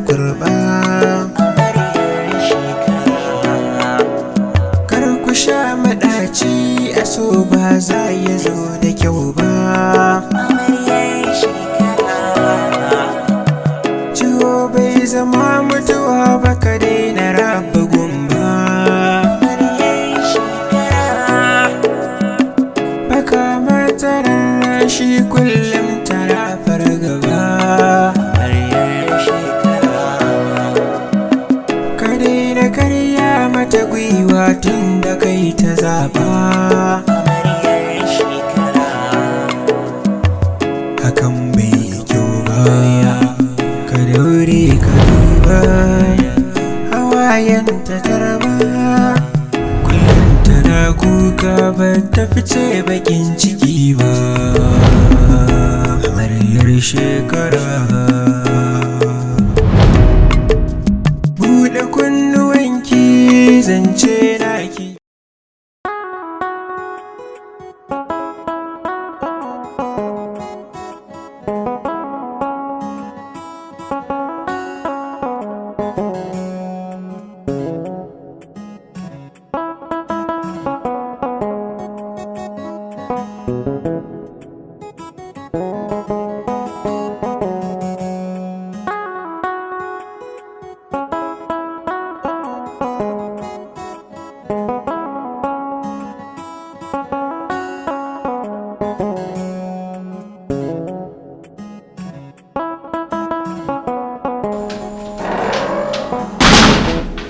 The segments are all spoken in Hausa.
kurba. Amaryar shekara, kar ku sha maɗaci a so ba za ya zo da kyau ba. Amaryar shekara, ciwo bai zama mutuwa ba ka daina raba gumba. Amaryar shekara, baka mata rarrashi kullum tana fargaba. Amaryar shekara, ka daina karya mata gwiwa tun da kai ta zaba. Amaryar shekara, hakan bai yi kyau ba, ka daure ka duba hawayen ta tarba. Kullum tana kuka ba ta fice bakin ciki ba. Amaryar shekara, buɗe kunnuwanki zance naki.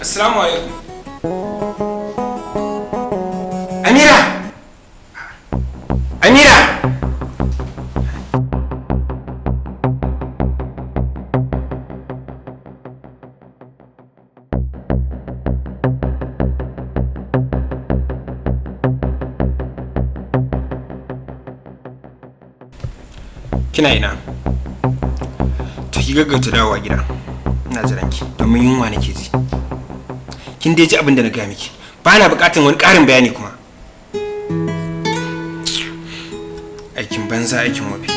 Assalamu alaikum. Amira! Amira! Kina ina? To ki gaggauta dawowa gida. Ina jiranki domin yunwa nake ji. Kin dai ji abin da na gaya miki, ba na buƙatar wani ƙarin bayani kuma. Aikin banza aikin wafi.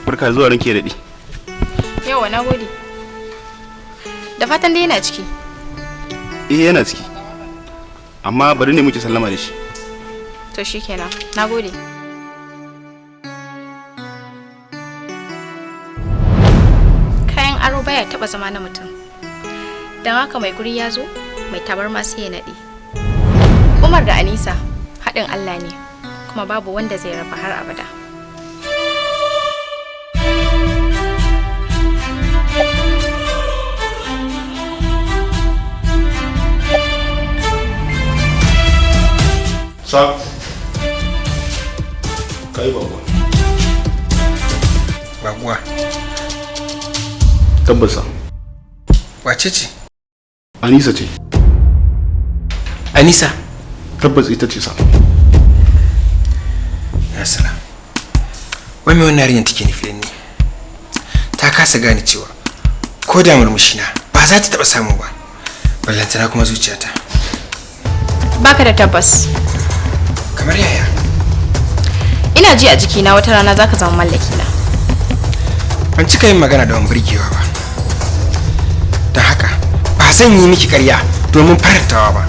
Barka zuwa ranke daɗi. Yawa na gode. Da fatan dai yana ciki. Yana ciki. Amma bari ne muke sallama da shi. To shikenan. Na gode. Kayan aro baya taba zama na mutum. Dan haka mai guri ya zo, mai tabarma sai ya nade. Umar da Anisa haɗin Allah ne, kuma babu wanda zai raba har abada. Sa kai babuwa. Babuwa. Tabbasa. Wace ce? Anisa ce. Anisa? Tabbas ita ce sa. Ya salam. Wai me wannan yarinyar take nufi ne? Ta kasa gane cewa ko da murmushina ba za ta taba samu ba. Ballantana kuma zuciyata. Baka da tabbas. Kamar yaya? Ina ji a jikina wata rana zaka zama mallaki na. Ban cika yin magana da wani burgewa ba. Don haka ba zan yi miki ƙarya domin farantawa ba.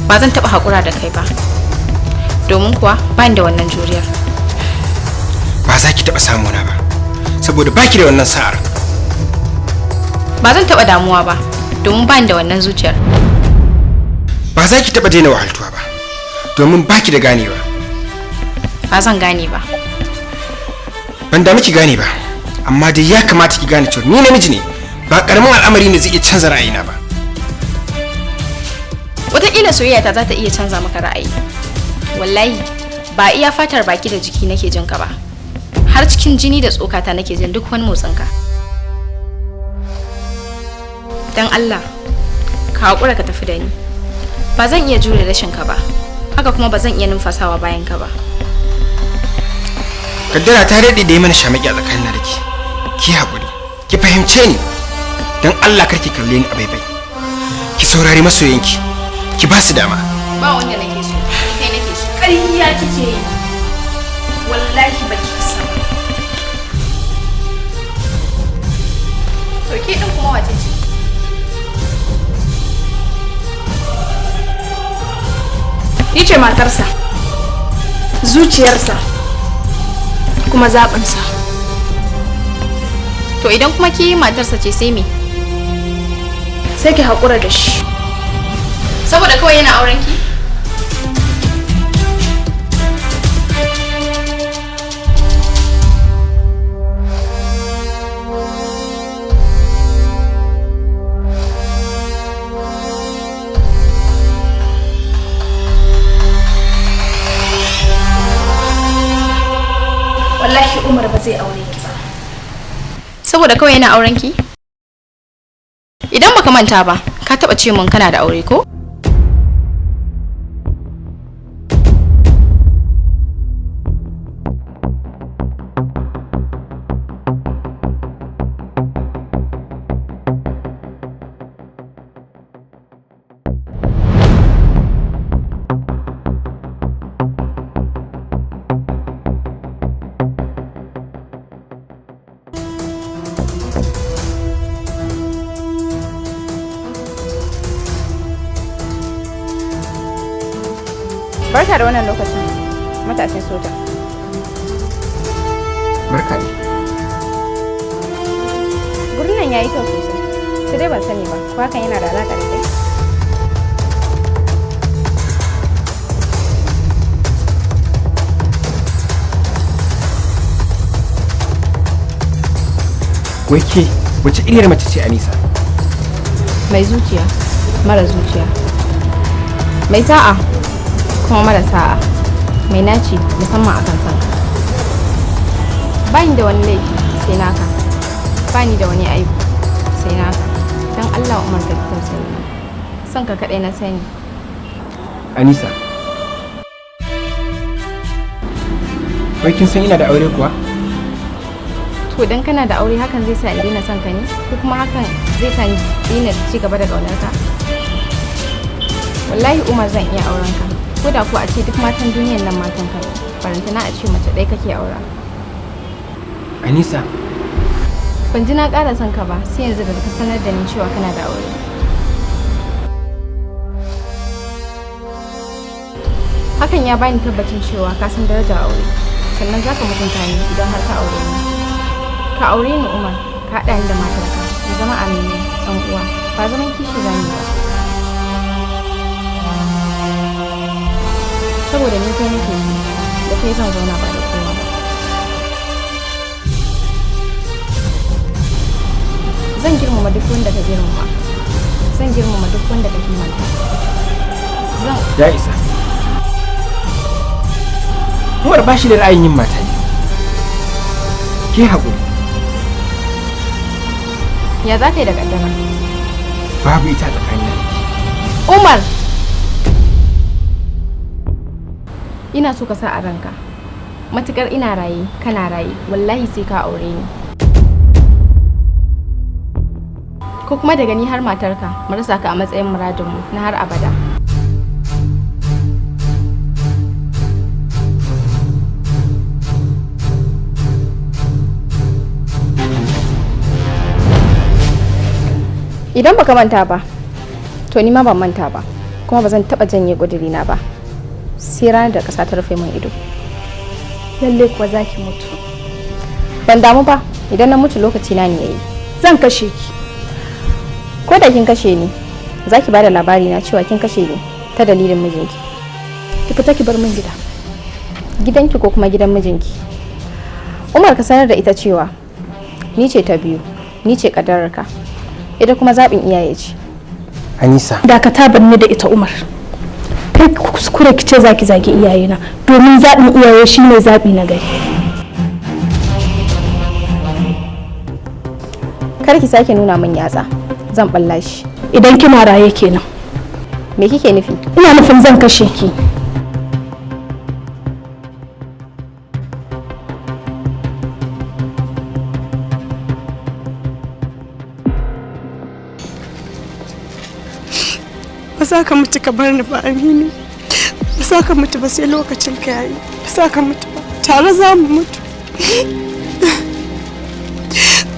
Ba zan taɓa haƙura da kai ba. Domin kuwa ba ni da wannan juriyar. Ba za ki taɓa samuna ba. Saboda baki da wannan sa'ar. Ba zan taɓa damuwa ba. Domin ba ni da wannan zuciyar. Ba za ki taɓa daina wahaltuwa ba. Domin baki da ganewa. Ba zan gane ba. Ban da miki gane ba. Amma dai ya kamata ki gane cewa ni namiji ne. ba karamin al'amari ne zai iya canza ra'ayina ba. Wataƙila soyayya ta za ta iya canza maka ra'ayi. Wallahi ba iya fatar baki da jiki nake jin ka ba, har cikin jini da tsokata nake jin duk wani motsin ka. Dan Allah ka haƙura ka tafi da ni. Ba zan iya jure rashin ka ba, haka kuma ba zan iya numfasawa bayan ka ba. Kaddara ta daɗe da yi mana shamaki a tsakanin da ke. Ki haƙuri, ki fahimce ni. Dan Allah karki kalle ni a baibai. Ki saurari masoyanki, ki ba su dama. Ba wanda nake so, kai nake so. Ƙarya kike yi. Wallahi baki isa ba. To ke din kuma wace ce? Ni ce matarsa, zuciyarsa, kuma zaɓinsa. To idan kuma ki matarsa ce sai me? Sai ki haƙura da shi. Saboda kawai yana auren ki? Wallahi Umar ba zai aure ki ba. Saboda kawai yana auren ki? Idan baka manta ba, ka taba ce mun kana da aure ko? Barka da wannan lokacin, matashin soja. Barka ne. Gurin nan yayi kyau sosai. Sai dai ban sani ba, ko hakan yana da alaƙa da kai? Wai ke, wace iriyar mace ce Anisa? Mai zuciya, mara zuciya. Mai sa'a, kuma mara sa'a. Mai naci musamman akan sanka. Bani da wani laifi sai naka. Bani da wani aibu sai naka. Dan Allah Umar ka tausayi na. Son ka kadai na sani. Anisa. Wai kin san ina da aure kuwa? To dan kana da aure hakan zai sa in daina son ka ne? Ko kuma hakan zai sa in daina ci gaba da kaunar ka? Wallahi Umar zan iya auren ka. Ko da ku a ce duk matan duniyan nan matan ka ne, barantana a ce mace ɗaya kake aura. Anisa. Ban ji na ƙara son ka ba sai yanzu da ka sanar da ni cewa kana da aure. Hakan ya bani tabbacin cewa ka san darajar aure, sannan za ka mutunta ni idan har ka aure ni. Ka aure ni Umar, ka haɗa ni da matarka, mu zama amini, ɗan uwa, ba zaman kishi za mu ba. Saboda ni kai nake yi, da kai zan zauna ba da kowa ba. Zan girmama duk wanda ka girmama, zan girmama duk wanda ka kimanta. Ya isa. Umar ba shi da ra'ayin yin mata ne. Ke haƙuri. Ya za ka yi da ƙaddara? Babu ita tsakanin da ke. Umar! Ina so ka sa a ranka. Matukar ina raye, kana raye, wallahi sai ka aure ni. Ko kuma daga ni har matarka, mu rasa ka a matsayin muradinmu na har abada. Idan baka manta ba, to ni ma ban manta ba, kuma ba zan taɓa janye ƙudurina ba. Sai ranar da ƙasa ta rufe min ido. Lalle kuwa za ki mutu. Ban damu ba, idan na mutu lokaci na ne yayi. Zan kashe ki. Ko da kin kashe ni, za ki bada labari na cewa kin kashe ni ta dalilin mijinki. Ki fita ki bar min gida. Gidanki ko kuma gidan mijinki. Umar ka sanar da ita cewa ni ce ta biyu, ni ce kadararka, ita kuma zaɓin iyaye ce. Anisa, dakata banni da ita Umar. Kai kuskure kice zaki zagi iyayena domin zaɓin iyaye shine zaɓi na gari. Kar ki sake nuna min yatsa, zan balla shi. Idan kina raye kenan. Me kike nufi? Ina nufin zan kashe ki. Ba za ka mutu ka bar ni ba, Aminu. Ba za ka mutu ba sai lokacin ka yayi. Ba za ka mutu ba. Tare za mu mutu.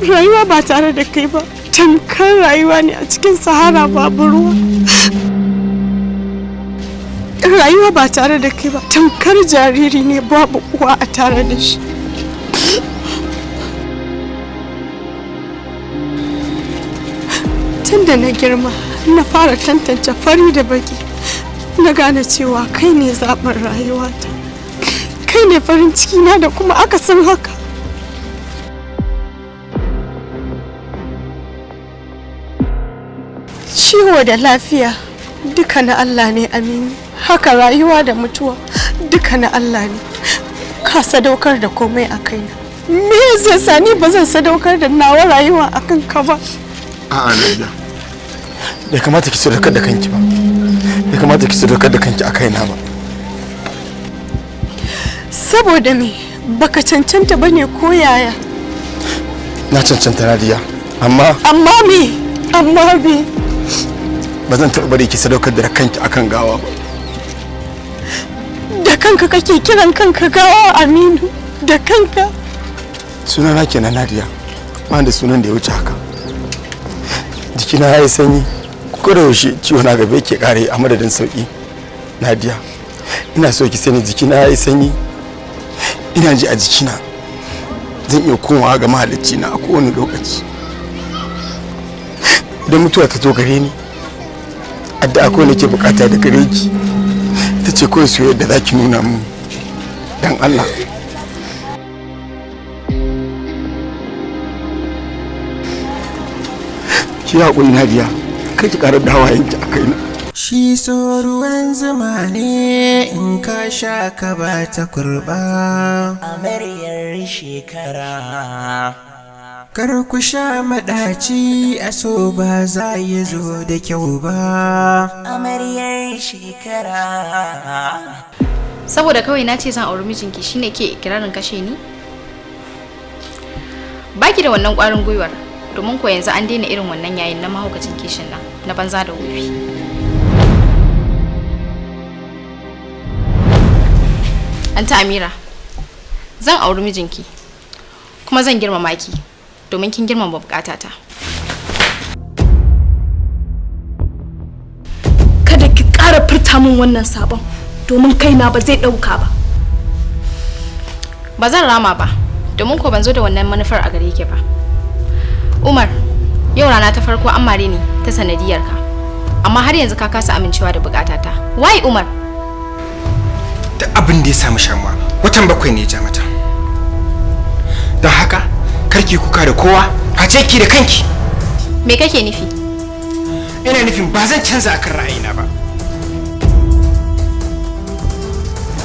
Rayuwa ba tare da kai ba tamkar rayuwa ne a cikin sahara babu ruwa. Rayuwa ba tare da kai ba tamkar jariri ne babu uwa a tare da shi. Tunda na girma na fara tantance fari da baki, na gane cewa kai ne zaɓin rayuwata, kai ne farin ciki na da kuma akasin haka. Ciwo da lafiya duka na Allah ne, Aminu. Haka rayuwa da mutuwa duka na Allah ne. Ka sadaukar da komai a kaina. Me zai sani ba zan sadaukar da nawa rayuwa akan ka ba? A'a Nadia, bai kamata ki sadaukar da kanki ba. Bai kamata ki sadaukar da kanki a kaina ba. Saboda me? Baka cancanta bane ko yaya? Na cancanta Nadia, amma me? ba zan taɓa bari ki sadaukar da kanki akan gawa ba. Da kanka kake kiran kanka gawa, Aminu? Da kanka? Sunana kenan Nadia, ba da sunan da ya wuce haka. Jikina ya yi sanyi, ko da yaushe ciwo na gaba yake kare a madadin sauki. Nadia, ina so ki sani jikina ya yi sanyi, ina ji a jikina zan iya komawa ga mahalicci na a kowane lokaci. Idan mutuwa ta zo gare ni, addu'a ko nake bukata da gare ki, ita ce kawai soyayya da zaki nuna mun dan Allah. Ki haƙuri Nadia, kai ki ƙara dawa yanki a kaina. Shi so ruwan zuma ne in ka sha ka ba ta kurba. Amaryar shekara. Kar ku sha maɗaci a so ba za ya zo da kyau ba. Amaryar shekara. Saboda kawai na ce zan auri mijinki shine ke ikirarin kashe ni? Baki da wannan ƙwarin gwiwar, domin ko yanzu an daina irin wannan yayin na mahaukacin kishin nan na banza da wofi. Anta Amira, zan auri mijinki kuma zan girmama ki domin kin girmama bukatata. Kada ki ƙara furta min wannan sabon domin kaina ba zai ɗauka ba. Ba zan rama ba domin ko ban zo da wannan manufar a gare ki ba. Umar, yau rana ta farko an mare ni ta sanadiyarka, amma har yanzu ka kasa amincewa da bukatata. Wai Umar? Da abin da ya samu shamuwa watan 7 ne ya ja mata. Don haka karki kuka da kowa, face ki da kanki. Me kake nufi? Ina nufin ba zan canza akan ra'ayina ba.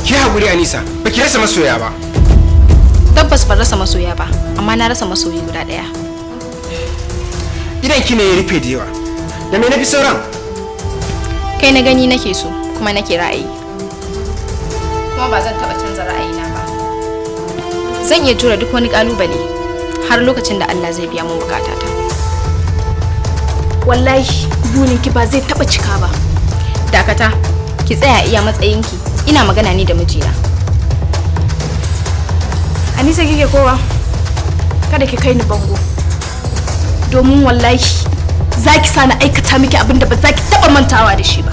Ki haƙuri Anisa, ba ki rasa masoya ba. Tabbas ban rasa masoya ba, amma na rasa masoyi guda ɗaya. Idan ki ne ya rufe da yawa, da me na fi sauran? Kai na gani nake so, kuma nake ra'ayi. Kuma ba zan taɓa canza ra'ayina ba. Zan iya tura duk wani ƙalubale har lokacin da Allah zai biya mun bukatata. Wallahi burinki ba zai taɓa cika ba. Dakata, ki tsaya iya matsayinki. Ina magana ne da mijina. Anisa kike kowa? Kada ki kai ni bango. Domin wallahi zaki sani aikata miki abin da ba zaki taba mantawa da shi ba.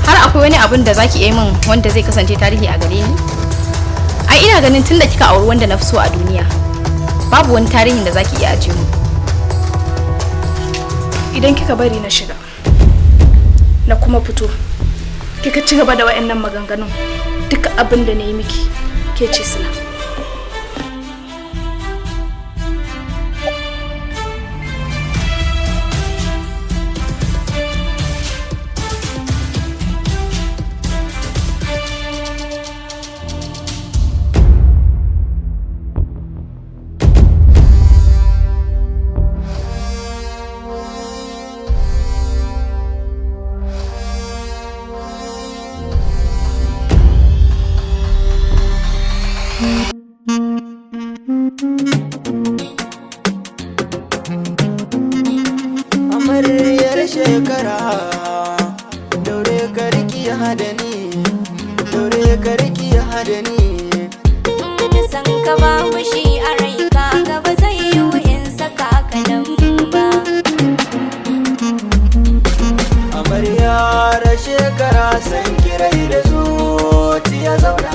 Har akwai wani abin da zaki yi min wanda zai kasance tarihi a gare ni? Ai ina ganin tunda kika auri wanda na fi so a duniya, babu wani tarihin da zaki iya aje mu. Idan kika bari na shiga na kuma fito, kika ci gaba da wayannan maganganun, duka abin da na yi miki ke ce sila. karki hada ni. San ka babu shi a rai kaga ba zai yi in saka ka nan ba. Amaryar shekara san kirai da zuciya zauna